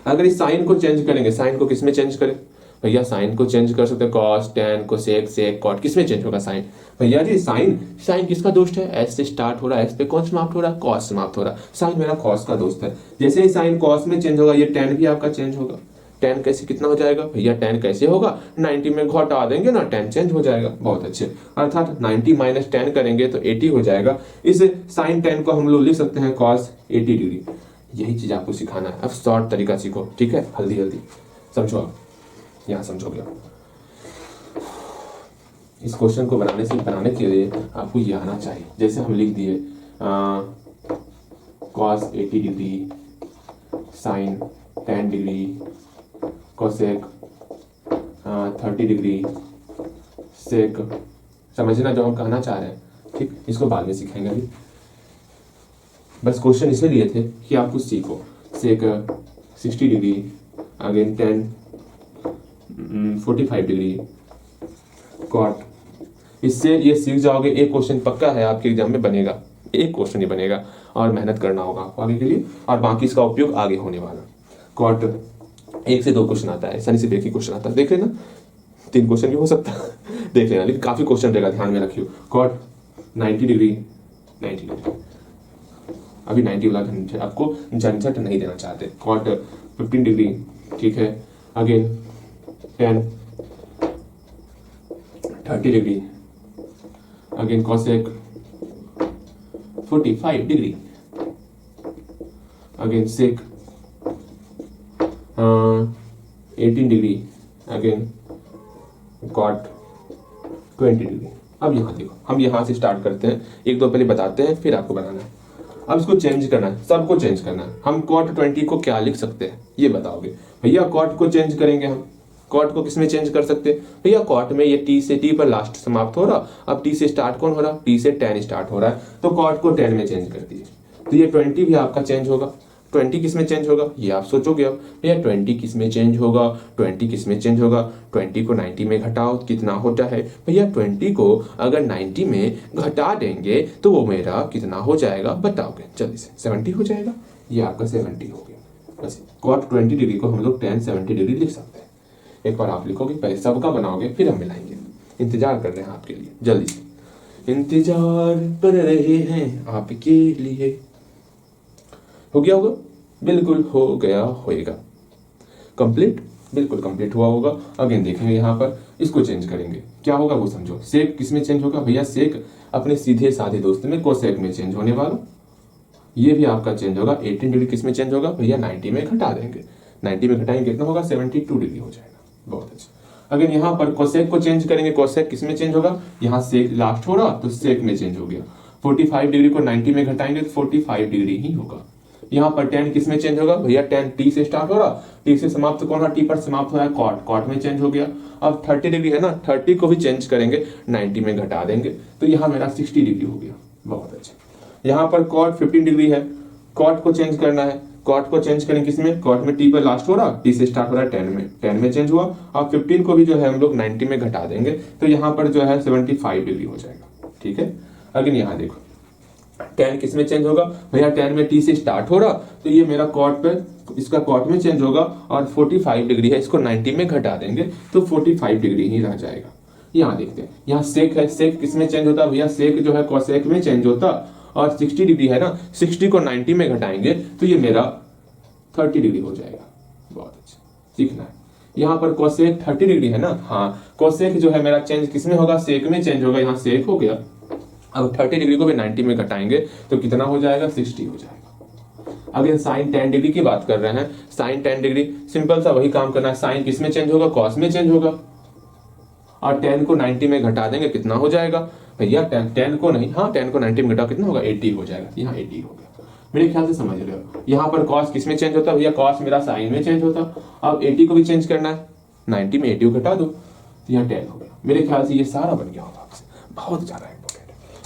अगर इस साइन को चेंज करेंगे, साइन को किस में चेंज करें भैया, साइन को चेंज कर सकते हैं cos, ten, cosec, sec, cot, किस में चेंज होगा साइन भैया जी, साइन किसका दोस्त है, एस से स्टार्ट हो रहा है, एस पे कौन समाप्त हो रहा है, कॉस समाप्त हो रहा है, साइन मेरा कॉस का दोस्त है। जैसे ही साइन कॉस में चेंज होगा, ये टेन भी आपका चेंज होगा। टेन कैसे कितना हो जाएगा भैया, टेन कैसे होगा, 90 में घटा देंगे ना, टेन चेंज हो जाएगा, बहुत अच्छे। अर्थात 90 माइनस 10 करेंगे तो 80 हो जाएगा। इस साइन 10 को हम लोग लिख सकते हैं कॉस 80 डिग्री। यही चीज आपको सिखाना है। अब शॉर्ट तरीका सीखो, ठीक है, हल्दी समझो। आप यहाँ समझोगे, इस क्वेश्चन को बनाने के लिए आपको ये आना चाहिए। जैसे हम लिख दिए cos 80 degree, sine 10 degree, cosec 30 degree, sec, समझना जो हम कहना चाह रहे हैं, ठीक। इसको बाद में सीखेंगे, अभी बस क्वेश्चन इसलिए लिए थे कि आप कुछ सीखो। सेक 60 डिग्री, अगेन 10 45 डिग्री, कॉट, इससे ये सीख जाओगे। एक क्वेश्चन पक्का है आपके एग्जाम में बनेगा, एक क्वेश्चन ही बनेगा और मेहनत करना होगा आपको आगे के लिए, और बाकी इसका उपयोग आगे होने वाला। कॉट 1 से 2 क्वेश्चन आता है, ऐसा नहीं सिर्फ एक ही क्वेश्चन आता है, देख लेना 3 क्वेश्चन भी हो सकता है देख लेना, लेकिन काफी क्वेश्चन रहेगा, ध्यान में रखियो। कॉट 90 डिग्री, 90 डिग्री, अभी 90 वाला झंझट आपको झंझट नहीं देना चाहते। कॉट 15 डिग्री, ठीक है, again 10 30 degree, again cosec 45 degree, again sec 18 degree, again cot 20 degree. अब यहाँ देखो, हम यहाँ से स्टार्ट करते हैं, 1-2 पहले बताते हैं, फिर आपको बनाना है। अब इसको चेंज करना है, सबको चेंज करना है। हम कॉट 20 को क्या लिख सकते हैं ये बताओगे भैया। कॉट को चेंज करेंगे हम, कॉट को किसमें चेंज कर सकते हैं भैया, कॉट में ये टी से टी पर लास्ट समाप्त हो रहा, अब टी से स्टार्ट कौन हो रहा, टी से 10 स्टार्ट हो रहा है, तो कॉट को 10 में चेंज कर दीजिए, तो ये 20 भी आपका चेंज होगा। 20 किस में चेंज होगा ये आप सोचोगे। अब भैया 20 किस में चेंज होगा, 20 किस में चेंज होगा, 20 को 90 में घटाओ कितना होता है भैया, 20 को अगर 90 में घटा देंगे तो वो मेरा कितना हो जाएगा बताओगे, जल्दी से 70 हो जाएगा, ये आपका 70 हो गया। बस कॉट 20 डिग्री को हम लोग 10 70 डिग्री लिख सकते हैं। एक बार आप लिखोगे, पहले सबका बनाओगे फिर हम मिलाएंगे। इंतजार कर रहे हैं आपके लिए, जल्दी से इंतजार कर रहे हैं आपके लिए। हो गया होगा, बिल्कुल हो गया होएगा, कंप्लीट, बिल्कुल कंप्लीट हुआ होगा। अगेन देखेंगे यहाँ पर, इसको चेंज करेंगे, क्या होगा वो समझो। सेक किस में चेंज होगा भैया, सेक अपने सीधे साधे दोस्त में कोसेक में चेंज होने वाला, ये भी आपका चेंज होगा। 18 डिग्री किस में चेंज होगा भैया, 90 में घटा देंगे, 90 में घटाएंगे कितना होगा 72 डिग्री हो जाएगा। बहुत अच्छा। अगर यहाँ पर कोसेक को चेंज करेंगे, कोसेक किस में चेंज होगा, यहाँ सेक लास्ट हो रहा तो सेक में चेंज हो गया। 45 डिग्री को 90 में घटाएंगे तो 45 डिग्री ही होगा। यहाँ पर tan किस में चेंज होगा भैया, tan t से स्टार्ट हो रहा, t से समाप्त कौन रहा, t पर समाप्त हो रहा है cot, cot में चेंज हो गया। अब 30 डिग्री है ना, 30 को भी चेंज करेंगे 90 में घटा देंगे तो यहाँ मेरा 60 डिग्री हो गया। बहुत अच्छा। यहाँ पर cot 15 डिग्री है, cot को चेंज करना है, cot को चेंज करें किसमें, cot में t पर लास्ट हो रहा, t से स्टार्ट हो रहा है 10 में चेंज हुआ। अब 15 को भी जो है हम लोग 90 में घटा देंगे तो यहाँ पर जो है 75 डिग्री हो जाएगा। ठीक है। अगर यहाँ देखो tan किस में चेंज होगा भैया, tan में t से स्टार्ट हो रहा तो ये मेरा cot पे, इसका cot में चेंज होगा और 45 डिग्री है, इसको 90 में घटा देंगे तो 45 डिग्री ही रह जाएगा। यहाँ देखते हैं, यहाँ sec है, sec किस में चेंज होता भैया, sec जो है cosec में चेंज होता और 60 डिग्री है ना, 60 को 90 में घटाएंगे तो ये मेरा 30 डिग्री हो जाएगा। बहुत अच्छा, सीखना है। यहाँ पर cosec 30 डिग्री है ना, हाँ cosec जो है मेरा चेंज किस में होगा, sec में चेंज होगा, यहाँ sec हो गया। अब 30 डिग्री को भी 90 में घटाएंगे तो कितना हो जाएगा, 60 हो जाएगा। अगर साइन 10 डिग्री की बात कर रहे हैं, साइन 10 डिग्री सिंपल सा वही काम करना है, साइन किस में चेंज होगा, कॉस में चेंज होगा और 10 को 90 में घटा देंगे कितना हो जाएगा भैया, 10 को नहीं, हाँ 10 को 90 में घटाओ कितना होगा, 80 हो जाएगा। यहाँ 80 हो गया, मेरे ख्याल से समझ रहे हो। यहाँ पर कॉस किस में चेंज होता भैया, कॉस मेरा साइन में चेंज होता। अब 80 को भी चेंज करना है, 90 में 80 को घटा दो तो यहाँ 10 हो गया। मेरे ख्याल से ये सारा बन गया होगा आपसे, बहुत ज्यादा इंपॉर्टेंट।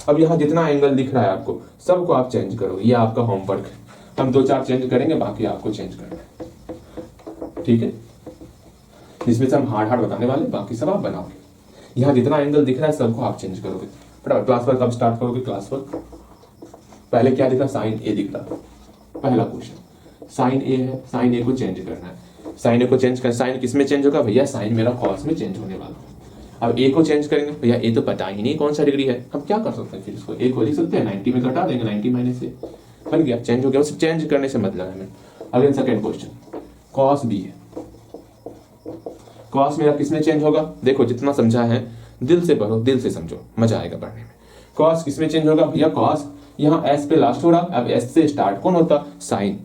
अब यहाँ जितना एंगल दिख रहा है आपको सबको आप चेंज करो, ये आपका होमवर्क है। हम 2-4 चेंज करेंगे, बाकी आपको चेंज करना है। ठीक है, जिसमें से हम हार्ड बताने वाले, बाकी सब आप बनाओगे। यहाँ जितना एंगल दिख रहा है सबको आप चेंज करोगे। फटाफट क्लास वर्क कब स्टार्ट करोगे, क्लास वर्क पहले क्या दिख रहा, साइन ए दिख रहा। पहला क्वेश्चन साइन ए है, साइन ए को चेंज करना है। साइन ए को चेंज कर, साइन किस में चेंज होगा भैया, साइन मेरा कॉस में चेंज होने वाला है। अब ए को चेंज करेंगे भैया, ए तो पता ही नहीं कौन सा डिग्री है, हम क्या कर सकते हैं, फिर इसको ए को लिख सकते हैं 90 में घटा देंगे, 90 माइनस ए बन गया, चेंज हो गया। उसे चेंज करने से मतलब है हमें। अगले सेकंड क्वेश्चन कॉस बी है, कॉस मेरा किस में चेंज होगा, देखो जितना समझा है दिल से पढ़ो, दिल से समझो, मजा आएगा पढ़ने में। कॉस किस में चेंज होगा भैया, कॉस यहाँ एस पे लास्ट हो रहा, अब एस से स्टार्ट कौन होता, साइन।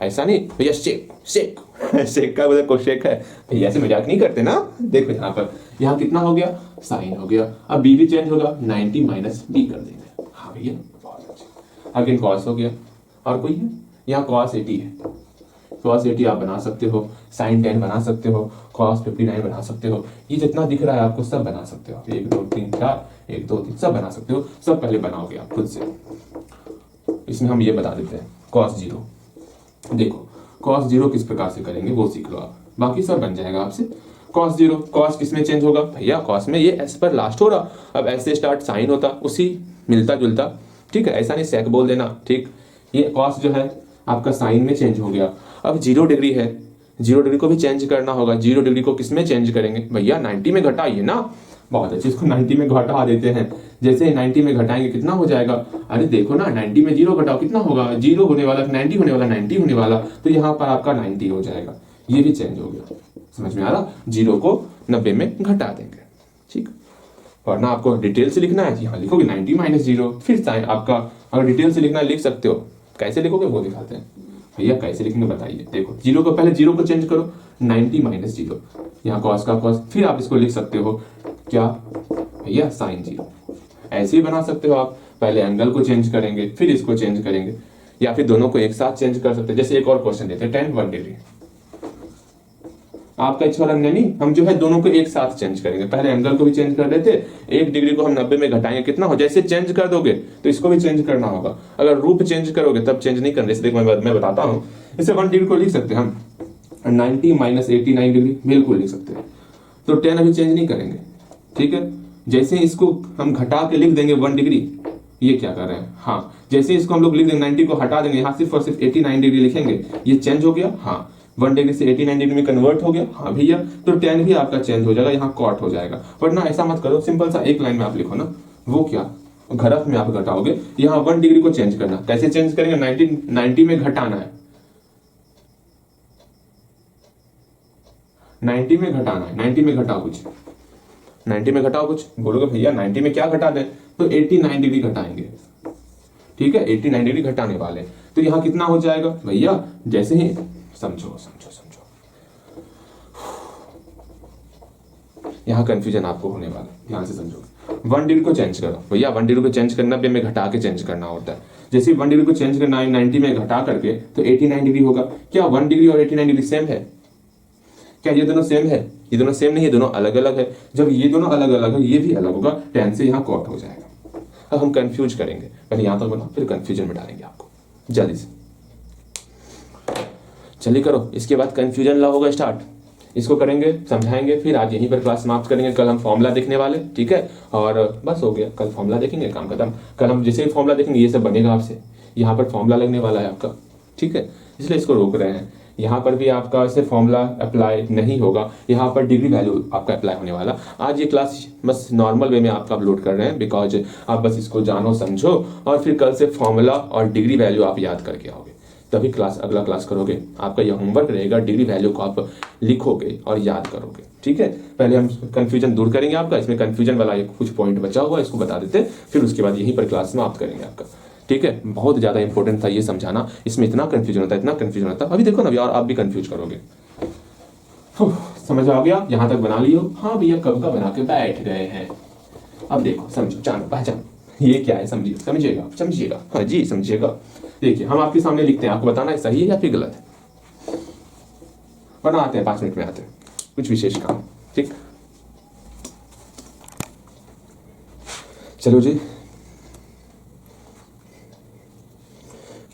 ऐसा नहीं भैया शेक, शेक शेक का मतलब शेक है भैया, ऐसे मजाक नहीं करते ना। देखो यहाँ पर, यहाँ कितना हो गया, साइन हो गया। अब बी भी चेंज होगा, 90 माइनस बी कर देंगे। हाँ भैया बहुत अच्छा। अगेन कॉस हो गया, और कोई है, यहाँ कॉस 80 है, कॉस 80 आप बना सकते हो, साइन 10 बना सकते हो, कॉस 59 बना सकते हो। ये जितना दिख रहा है आपको सब बना सकते हो, 1 2 3 4, 1 2 3 सब बना सकते हो। सब पहले बनाओगे आप खुद से। इसमें हम ये बता देते हैं कॉस 0, देखो cos 0 किस प्रकार से करेंगे वो सीख लो आप, बाकी सब बन जाएगा आपसे। cos 0, cos किस में चेंज होगा भैया, cos में ये s पर लास्ट हो रहा, अब s से स्टार्ट साइन होता, उसी मिलता जुलता। ठीक है, ऐसा नहीं sec बोल देना। ठीक, ये cos जो है आपका साइन में चेंज हो गया। अब 0 डिग्री है, 0 डिग्री को भी चेंज करना होगा। 0 डिग्री को किस में चेंज करेंगे भैया, 90 में घटाइए ना। बहुत अच्छे, इसको 90 में घटा देते हैं। जैसे 90 में घटाएंगे कितना हो जाएगा, अरे देखो ना 90 में 0 घटाओ कितना होगा, 0 होने वाला, 90 होने वाला, 90 होने वाला, तो यहाँ पर आपका 90 हो जाएगा। ये भी चेंज हो गया, समझ में आ रहा। 0 को 90 में घटा देंगे। ठीक, वरना आपको डिटेल से लिखना है, यहाँ लिखोगे 90 माइनस 0, फिर साइन आपका। अगर डिटेल से लिखना है लिख सकते हो, कैसे लिखोगे वो दिखाते हैं भैया। कैसे लिखेंगे बताइए, देखो 0 को पहले 0 को चेंज करो, 90 माइनस 0, यहाँ कॉस का कॉस, फिर आप इसको लिख सकते हो क्या भैया, साइन 0। ऐसे ही बना सकते हो आप, पहले एंगल को चेंज करेंगे फिर इसको चेंज करेंगे, या फिर दोनों को एक साथ चेंज कर सकते हैं। जैसे एक और क्वेश्चन देते हैं, tan 1 डिग्री, आपका इच्छा वाला नहीं, हम जो है दोनों को एक साथ चेंज करेंगे। पहले एंगल को भी चेंज कर लेते, 1 डिग्री को हम 90 में घटाएंगे कितना हो, जैसे चेंज कर दोगे तो इसको भी चेंज करना होगा। अगर रूप चेंज करोगे तब चेंज नहीं करने से, देखो मैं बताता हूँ। इसे 1 डिग्री को लिख सकते हैं हम 90 माइनस 89 डिग्री, बिल्कुल लिख सकते हैं। तो 10 अभी चेंज नहीं करेंगे। ठीक है, जैसे इसको हम घटा के लिख देंगे 1 डिग्री, ये क्या कर रहे हैं, हाँ जैसे इसको हम लोग लिख देंगे 90 को हटा देंगे, यहाँ सिर्फ और सिर्फ 89 डिग्री लिखेंगे, ये चेंज हो गया। हाँ 1 डिग्री से 89 डिग्री में कन्वर्ट हो गया, हाँ भैया, तो tan भी आपका चेंज हो जाएगा, यहाँ कॉट हो जाएगा। वरना ऐसा मत करो, सिंपल सा एक लाइन में आप लिखो ना, वो क्या घरत में आप घटाओगे, यहाँ 1 डिग्री को चेंज करना। कैसे चेंज करेंगे, 90 में घटाना है, 90 में घटाना है, 90 में घटाओ कुछ, 90 में घटाओ कुछ। बोलोगे भैया 90 में क्या घटा दें, तो 89 डिग्री घटाएंगे। ठीक है, 89 डिग्री घटाने वाले, तो यहाँ कितना हो जाएगा भैया, जैसे ही समझो समझो समझो, यहाँ कंफ्यूजन आपको होने वाला, ध्यान से समझो। 1 डिग्री को चेंज करो भैया, 1 डिग्री को चेंज करना 90 में घटा के चेंज करना होता है। जैसे 1 डिग्री को चेंज करना है 90 में घटा करके तो 89 डिग्री होगा। क्या 1 डिग्री और 89 डिग्री सेम है? क्या ये दोनों सेम है? ये दोनों सेम नहीं है, दोनों अलग अलग है। जब ये दोनों अलग अलग है, ये भी अलग होगा, tan से यहाँ कॉट हो जाएगा। अब हम कंफ्यूज करेंगे, पहले यहाँ तक बना फिर कंफ्यूजन में डालेंगे आपको जल्दी से। चलिए करो, इसके बाद कंफ्यूजन लॉ होगा स्टार्ट, इसको करेंगे, समझाएंगे, फिर आज यहीं पर क्लास समाप्त करेंगे। कल हम फॉर्मूला देखने वाले, ठीक है, और बस हो गया, कल फॉर्मूला देखेंगे, काम खत्म। कल हम जैसे ही फॉर्मूला देखेंगे ये सब बनेगा आपसे, यहाँ पर फॉर्मूला लगने वाला है आपका, ठीक है, इसलिए इसको रोक रहे हैं। यहाँ पर भी आपका ऐसे फॉर्मूला अप्लाई नहीं होगा, यहाँ पर डिग्री वैल्यू आपका अप्लाई होने वाला। आज ये क्लास बस नॉर्मल वे में आपका अपलोड कर रहे हैं, बिकॉज आप बस इसको जानो समझो और फिर कल से फॉर्मूला और डिग्री वैल्यू आप याद करके आओगे, तभी क्लास अगला क्लास करोगे। आपका यह होमवर्क रहेगा, डिग्री वैल्यू को आप लिखोगे और याद करोगे, ठीक है। पहले हम कंफ्यूजन दूर करेंगे आपका, इसमें कंफ्यूजन वाला एक कुछ पॉइंट बचा हुआ है, इसको बता देते, फिर उसके बाद यहीं पर क्लास समाप्त करेंगे आपका, ठीक है। बहुत ज्यादा इंपॉर्टेंट था ये समझाना, इसमें इतना कंफ्यूजन होता है, इतना कंफ्यूजन होता है। अभी देखो ना, और आप भी कंफ्यूज करोगे। समझ आ गया? यहाँ तक बना लियो? हाँ भैया कब का बना के बैठ गए हैं। अब देखो, समझो, जानो, पहचानो ये क्या है, समझिए, समझिएगा, समझिएगा, हाँ जी समझिएगा। देखिए हम आपके सामने लिखते हैं, आपको बताना है सही है या फिर गलत है। बनाते हैं, 5 मिनट में आते हैं, कुछ विशेष काम, ठीक। चलो जी,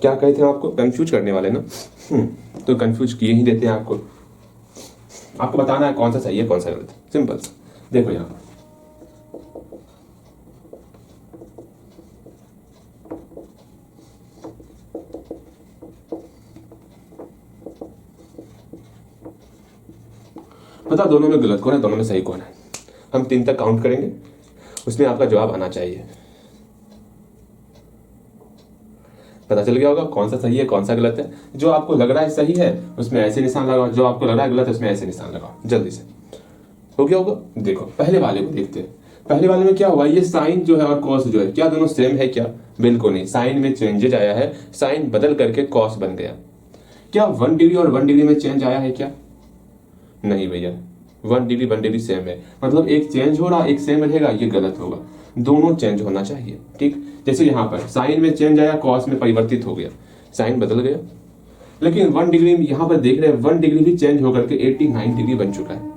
क्या कहे थे आपको, कंफ्यूज करने वाले ना, तो कंफ्यूज किए ही देते हैं आपको। आपको बताना है कौन सा सही है कौन सा गलत है, सिंपल। देखो यहाँ पता दोनों में गलत कौन है, दोनों में सही कौन है। हम 3 तक काउंट करेंगे, उसमें आपका जवाब आना चाहिए। पता चल गया होगा कौन सा सही है कौन सा गलत है। जो आपको लग रहा है सही है उसमें ऐसे निशान लगाओ, जो आपको लग रहा है गलत है उसमें ऐसे निशान लगाओ, जल्दी से। हो गया होगा? देखो पहले वाले को देखते हैं। पहले वाले में क्या हुआ, ये साइन जो है और कॉस जो है, क्या दोनों सेम है क्या? बिल्कुल नहीं, साइन में चेंजेज आया है, साइन बदल करके कॉस बन गया। क्या 1 डिग्री और 1 डिग्री में चेंज आया है क्या? नहीं भैया, 1 डिग्री सेम है, मतलब एक चेंज हो रहा एक सेम रहेगा, ये गलत होगा। दोनों चेंज होना चाहिए, ठीक। जैसे यहाँ पर साइन में चेंज आया, कॉस में परिवर्तित हो गया, साइन बदल गया। लेकिन 1 डिग्री यहाँ पर देख रहे हैं 1 डिग्री भी चेंज होकर के 89 डिग्री बन चुका है,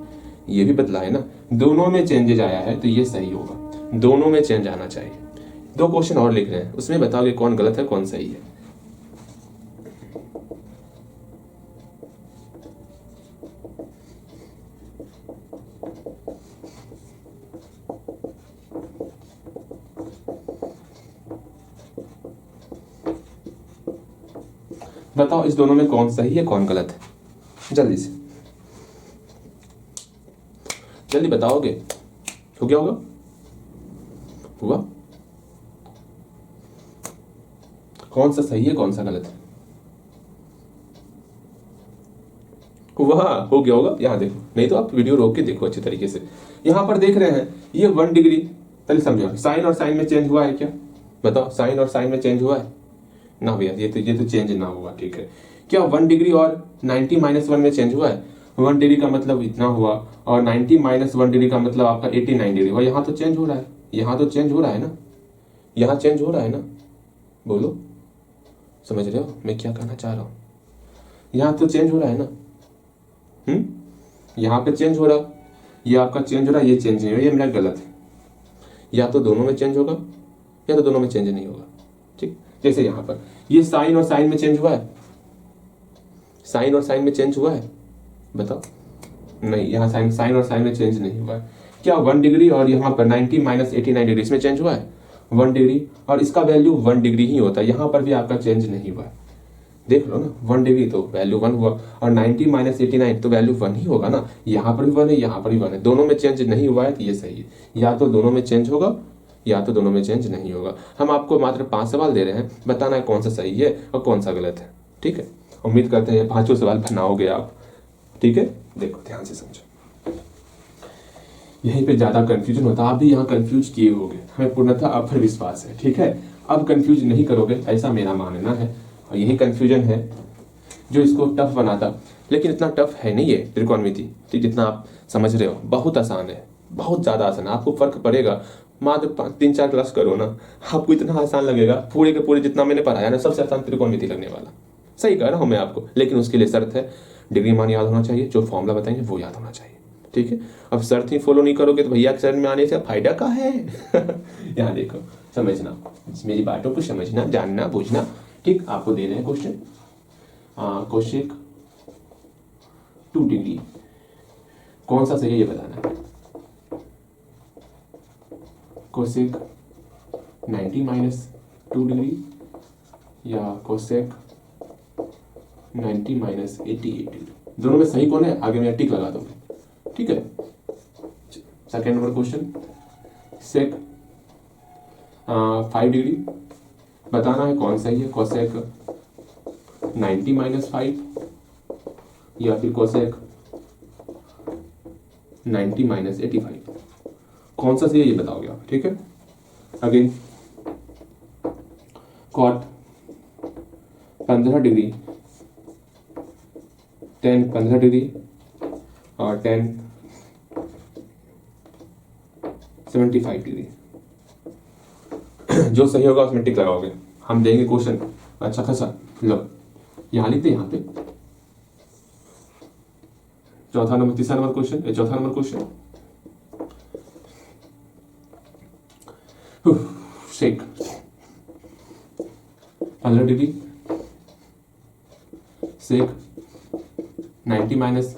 ये भी बदला है ना। दोनों में चेंजेज आया है तो ये सही होगा, दोनों में चेंज आना चाहिए। 2 क्वेश्चन और लिख रहे हैं, उसमें बताओगे कौन गलत है कौन सही है। बताओ इस दोनों में कौन सही है कौन गलत है, जल्दी से, जल्दी बताओगे। हो गया होगा? हुआ? कौन सा सही है कौन सा गलत है? हुआ? हो गया होगा? यहाँ देखो, नहीं तो आप वीडियो रोक के देखो अच्छे तरीके से। यहाँ पर देख रहे हैं ये 1 डिग्री, पहले समझो, साइन और साइन में चेंज हुआ है क्या? बताओ, साइन और साइन में चेंज हुआ है ना भैया, ये तो चेंज ना हुआ, ठीक है। क्या 1 डिग्री और 90 - 1 में चेंज हुआ है? 1 डिग्री का मतलब इतना हुआ और 90 - 1 डिग्री का मतलब आपका 89 डिग्री हुआ। यहाँ तो चेंज हो रहा है, यहाँ तो चेंज हो रहा है ना, यहाँ चेंज हो रहा है ना, बोलो, समझ रहे हो मैं क्या कहना चाह रहा हूँ? यहाँ तो चेंज हो रहा है ना, यहाँ पे चेंज हो रहा, ये आपका चेंज हो रहा है, ये चेंज नहीं हो रहा, ये मेरा गलत है। या तो दोनों में चेंज होगा या तो दोनों में चेंज नहीं होगा, ठीक। जैसे यहाँ पर ये साइन और साइन में चेंज हुआ है, साइन और साइन में चेंज हुआ है, बताओ। नहीं, यहाँ साइन और साइन में चेंज नहीं हुआ है। क्या 1 डिग्री और यहाँ पर 90 - 89 डिग्री इसमें चेंज हुआ है? 1 डिग्री और इसका वैल्यू 1 डिग्री ही होता है, यहाँ पर भी आपका चेंज नहीं हुआ है। देख लो ना, 1 डिग्री तो वैल्यू 1 हुआ और 90 - 89 तो वैल्यू 1 ही होगा ना। यहाँ पर भी 1 है, यहाँ पर भी 1 है, दोनों में चेंज नहीं हुआ है तो ये सही है। या तो दोनों में चेंज होगा या तो दोनों में चेंज नहीं होगा। हम आपको मात्र 5 सवाल दे रहे हैं, बताना है कौन सा सही है और कौन सा गलत है, ठीक है। उम्मीद करते हैं 5 सवाल बनाओगे आप, ठीक है। देखो ध्यान से समझो, यहीं पे ज्यादा कंफ्यूजन होता है, आप भी यहाँ कंफ्यूज किए होगे, हमें पूर्णतः आप पर विश्वास है, ठीक है। अब कंफ्यूज नहीं करोगे ऐसा मेरा मानना है, और यही कंफ्यूजन है जो इसको टफ बनाता। लेकिन इतना टफ है नहीं है त्रिकोणमिति, ठीक, जितना आप समझ रहे हो। बहुत आसान है, बहुत ज़्यादा आसान है, आपको फर्क पड़ेगा। मात्र 3-4 क्लास करो ना, आपको इतना आसान लगेगा, पूरे के पूरे जितना मैंने पढ़ाया ना सबसे आसान त्रिकोणमिति लगने वाला। सही कह रहा हूँ मैं आपको, लेकिन उसके लिए शर्त है डिग्री मान याद होना चाहिए, जो फॉर्मूला बताएंगे वो याद होना चाहिए, ठीक है। अब शर्त ही फॉलो नहीं करोगे तो भैया शरण में आने से फायदा क्या है। यहाँ देखो, समझना, मेरी बातों को समझना, जानना, बूझना, ठीक। आपको दे रहे हैं क्वेश्चन, कोशेक 2 डिग्री कौन सा सही है ये बताना है। कोसेक 90 माइनस 2 डिग्री या कोसेक 90 माइनस 88 डिग्री, दोनों में सही कौन है आगे मैं टिक लगा दूंगा, ठीक है। सेकेंड नंबर क्वेश्चन, सेक 5 डिग्री बताना है कौन सही है, कोसेक 90 माइनस 5 या फिर कोसेक 90 माइनस 85, कौन सा सही है ये बताओगे आप, ठीक है। Again cot 15 degree, tan 15 degree और टेन 75 डिग्री, जो सही होगा उसमें टिक लगाओगे। हम देंगे क्वेश्चन अच्छा खासा, लो यहाँ लिखते हैं, यहाँ पे तीसरा नंबर क्वेश्चन, चौथा नंबर क्वेश्चन, शेक 15 डिग्री, सेक 90 माइनस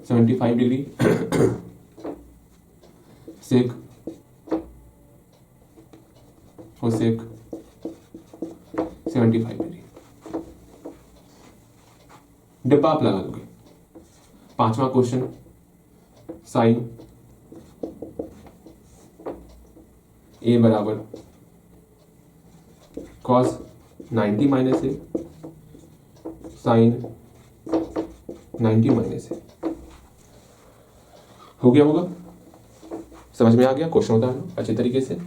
75 डिग्री, सेक और सेक 75 डिग्री, डिब्बा आप लगा दोगे। पांचवा क्वेश्चन, साइन ए बराबर कॉस 90 माइनस ए साइन 90 माइनस ए, हो गया होगा, समझ में आ गया क्वेश्चन उतारना अच्छे तरीके से।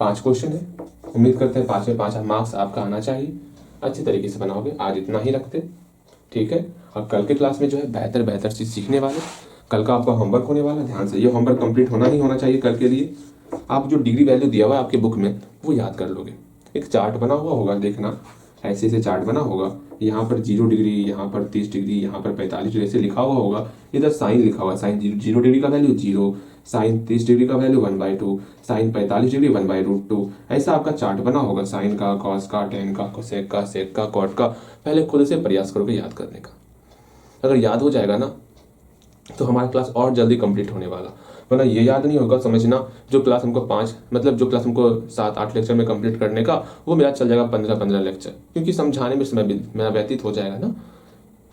5 क्वेश्चन है, उम्मीद करते हैं 5 में 5 मार्क्स आपका आना चाहिए, अच्छे तरीके से बनाओगे। आज इतना ही रखते, ठीक है। और कल के क्लास में जो है बेहतर चीज सीखने वाले, कल का आपका होमवर्क होने वाला, ध्यान से ये होमवर्क कंप्लीट होना ही होना चाहिए कल के लिए। आप जो डिग्री वैल्यू दिया हुआ है आपके बुक में वो याद कर लोगे। एक चार्ट बना हुआ होगा, देखना ऐसे चार्ट बना होगा, यहाँ पर 0 डिग्री, यहाँ पर 30 डिग्री, यहाँ पर 45 डिग्री ऐसे लिखा हुआ होगा। इधर साइन लिखा हुआ है, साइन 0 डिग्री का वैल्यू 0, साइन 30 डिग्री का वैल्यू 1/2, साइन 45 डिग्री 1/√2, ऐसा आपका चार्ट बना होगा, साइन का, कॉस का, टेन का, कोसेक का, सेक का, कॉट का। पहले खुद से प्रयास करोगे याद करने का, अगर याद हो जाएगा ना तो हमारा क्लास और जल्दी कंप्लीट होने वाला। वरना ये याद नहीं होगा, समझना जो क्लास हमको 7-8 लेक्चर में कंप्लीट करने का, वो मेरा चल जाएगा 15 लेक्चर, क्योंकि समझाने में समय मेरा व्यतीत हो जाएगा ना,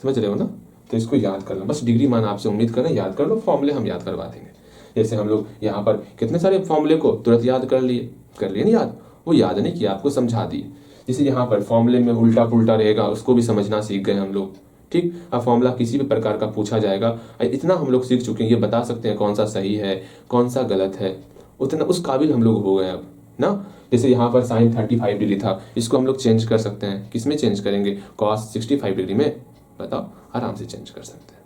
समझ रहे हो ना। तो इसको याद करना, बस डिग्री मान आपसे उम्मीद करना याद कर लो, फॉर्मूले हम याद करवा देंगे। जैसे हम लोग यहाँ पर कितने सारे फॉर्मूले को तुरंत याद कर लिए ना याद, वो याद नहीं किया, आपको समझा दिए। जैसे यहाँ पर फॉर्मूले में उल्टा पुल्टा रहेगा, उसको भी समझना सीख गए हम लोग, ठीक। अब फॉर्मूला किसी भी प्रकार का पूछा जाएगा, इतना हम लोग सीख चुके हैं, ये बता सकते हैं कौन सा सही है कौन सा गलत है, उतना उस काबिल हम लोग हो गए अब ना। जैसे यहाँ पर साइन 35 डिग्री था, इसको हम लोग चेंज कर सकते हैं, किस में चेंज करेंगे, कॉस 65 डिग्री में, बताओ, आराम से चेंज कर सकते हैं।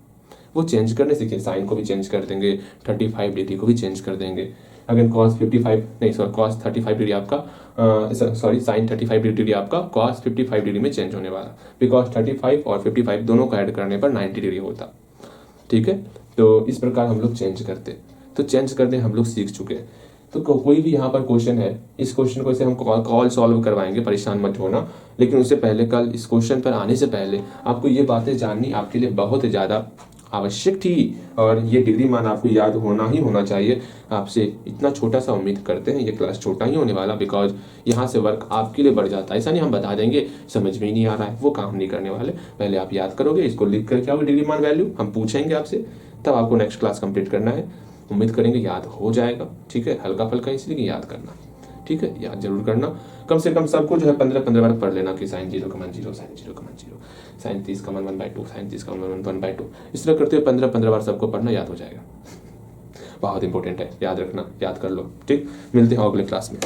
वो चेंज करने सीखे, साइन को भी चेंज कर देंगे, 35 डिग्री को भी चेंज कर देंगे। अगर कॉस 35 डिग्री आपका साइन 35 डिग्री आपका कॉस 55 डिग्री में चेंज होने वाला, बिकॉज 35 और 55 दोनों को ऐड करने पर 90 डिग्री होता, ठीक है। तो इस प्रकार हम लोग चेंज करते, तो चेंज करने हम लोग सीख चुके हैं। तो कोई भी यहाँ पर क्वेश्चन है, इस क्वेश्चन को ऐसे हम कॉल सॉल्व करवाएंगे, परेशान मत होना। लेकिन उससे पहले, कल इस क्वेश्चन पर आने से पहले आपको ये बातें जाननी आपके लिए बहुत ज़्यादा आवश्यक थी, और ये डिग्री मान आपको याद होना ही होना चाहिए। आपसे इतना छोटा सा उम्मीद करते हैं, ये क्लास छोटा ही होने वाला, बिकॉज यहाँ से वर्क आपके लिए बढ़ जाता है। ऐसा नहीं हम बता देंगे समझ में ही नहीं आ रहा है, वो काम नहीं करने वाले। पहले आप याद करोगे, इसको लिख कर क्या होगा, डिग्री मान वैल्यू हम पूछेंगे आपसे, तब आपको नेक्स्ट क्लास कंप्लीट करना है। उम्मीद करेंगे याद हो जाएगा, ठीक है। हल्का फल्का इसलिए याद करना, ठीक है, याद जरूर करना। कम से कम सबको जो है 15 बार पढ़ लेना कि साइन 0 का मान 0, साइन 0 का मान 0, साइन 30 का मान 1/2, साइन 30 का मान 1/2। इस तरह करते हुए 15 बार सबको पढ़ना, याद हो जाएगा। बहुत इंपॉर्टेंट है, याद रखना, याद कर लो, ठीक। मिलते हैं अगले क्लास में।